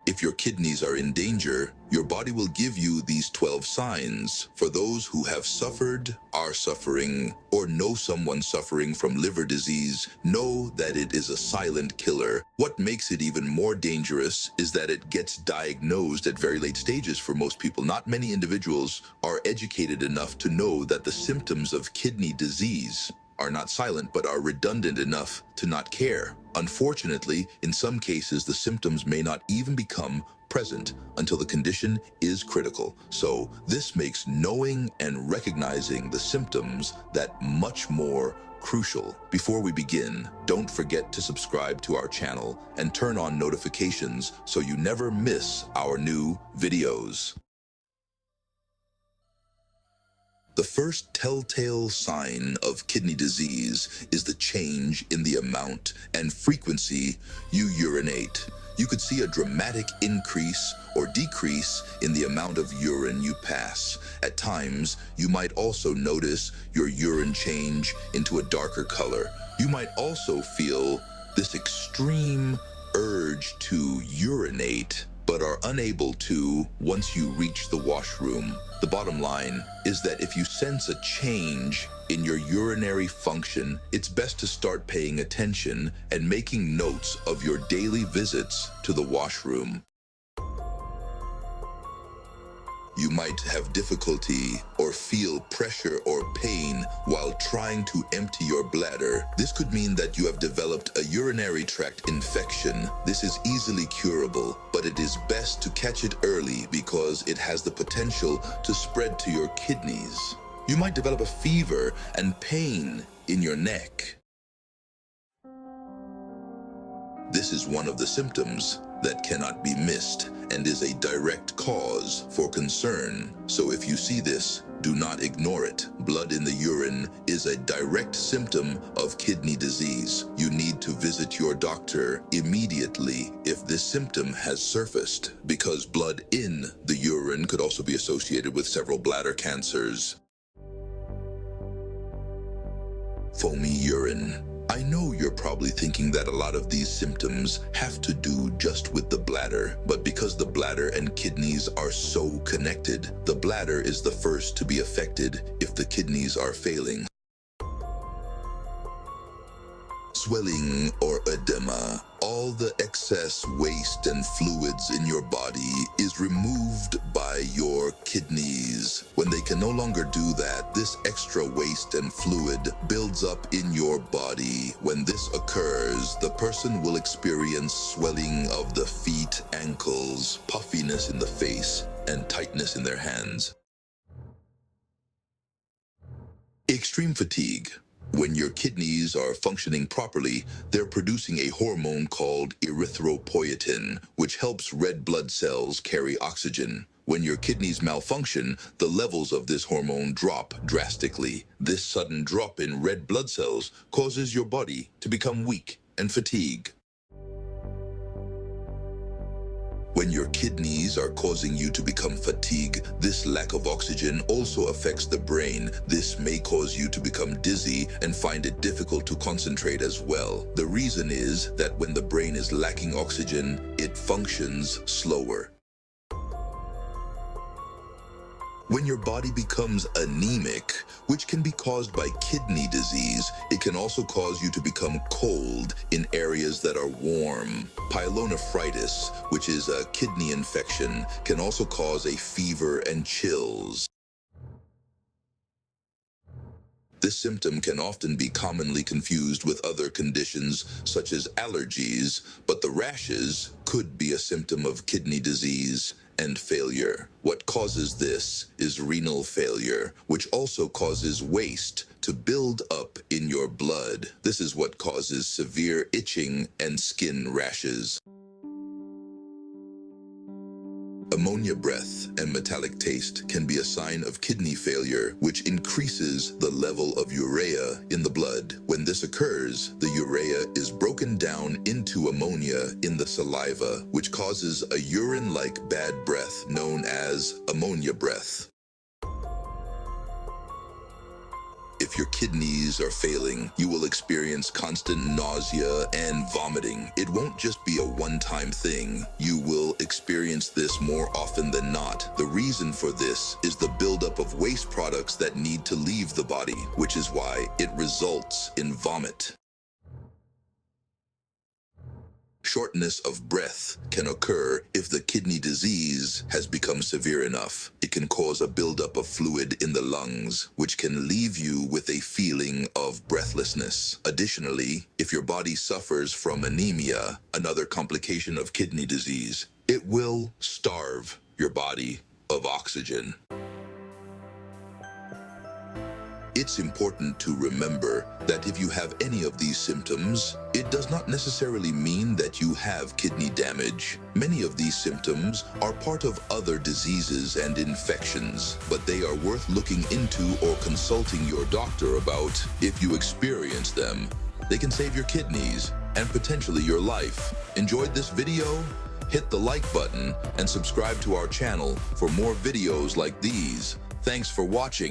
If your kidneys are in danger, your body will give you these 12 signs. For those who have suffered, are suffering, or know someone suffering from liver disease, know that it is a silent killer. What makes it even more dangerous is that it gets diagnosed at very late stages for most people. Not many individuals are educated enough to know that the symptoms of kidney disease are not silent but are redundant enough to not care. Unfortunately, in some cases, the symptoms may not even become present until the condition is critical. So this makes knowing and recognizing the symptoms that much more crucial. Before we begin, don't forget to subscribe to our channel and turn on notifications so you never miss our new videos. The first telltale sign of kidney disease is the change in the amount and frequency you urinate. You could see a dramatic increase or decrease in the amount of urine you pass. At times, you might also notice your urine change into a darker color. You might also feel this extreme urge to urinate, but are unable to once you reach the washroom. The bottom line is that if you sense a change in your urinary function, it's best to start paying attention and making notes of your daily visits to the washroom. You might have difficulty or feel pressure or pain while trying to empty your bladder. This could mean that you have developed a urinary tract infection. This is easily curable, but it is best to catch it early because it has the potential to spread to your kidneys. You might develop a fever and pain in your neck. This is one of the symptoms that cannot be missed and is a direct cause for concern. So if you see this, do not ignore it. Blood in the urine is a direct symptom of kidney disease. You need to visit your doctor immediately if this symptom has surfaced, because blood in the urine could also be associated with several bladder cancers. Foamy urine. I know you're probably thinking that a lot of these symptoms have to do just with the bladder, but because the bladder and kidneys are so connected, the bladder is the first to be affected if the kidneys are failing. Swelling or edema. All the excess waste and fluids in your body is removed by your kidneys. When they can no longer do that, this extra waste and fluid builds up in your body. When this occurs, the person will experience swelling of the feet, ankles, puffiness in the face, and tightness in their hands. Extreme fatigue. When your kidneys are functioning properly, they're producing a hormone called erythropoietin, which helps red blood cells carry oxygen. When your kidneys malfunction, the levels of this hormone drop drastically. This sudden drop in red blood cells causes your body to become weak and fatigue. When your kidneys are causing you to become fatigued, this lack of oxygen also affects the brain. This may cause you to become dizzy and find it difficult to concentrate as well. The reason is that when the brain is lacking oxygen, it functions slower. When your body becomes anemic, which can be caused by kidney disease, it can also cause you to become cold in areas that are warm. Pyelonephritis, which is a kidney infection, can also cause a fever and chills. This symptom can often be commonly confused with other conditions such as allergies, but the rashes could be a symptom of kidney disease and failure. What causes this is renal failure, which also causes waste to build up in your blood. This is what causes severe itching and skin rashes. Ammonia breath and metallic taste can be a sign of kidney failure, which increases the level of urea in the blood. When this occurs, the urea is broken down into ammonia in the saliva, which causes a urine-like bad breath known as ammonia breath. If If your kidneys are failing, you will experience constant nausea and vomiting. It won't just be a one-time thing. You will experience this more often than not. The reason for this is the buildup of waste products that need to leave the body, which is why it results in vomit. Shortness of breath can occur if the kidney disease has become severe enough. It can cause a buildup of fluid in the lungs, which can leave you with a feeling of breathlessness. Additionally, if your body suffers from anemia, another complication of kidney disease, it will starve your body of oxygen. It's important to remember that if you have any of these symptoms, it does not necessarily mean that you have kidney damage. Many of these symptoms are part of other diseases and infections, but they are worth looking into or consulting your doctor about. If you experience them, they can save your kidneys and potentially your life. Enjoyed this video? Hit the like button and subscribe to our channel for more videos like these. Thanks for watching.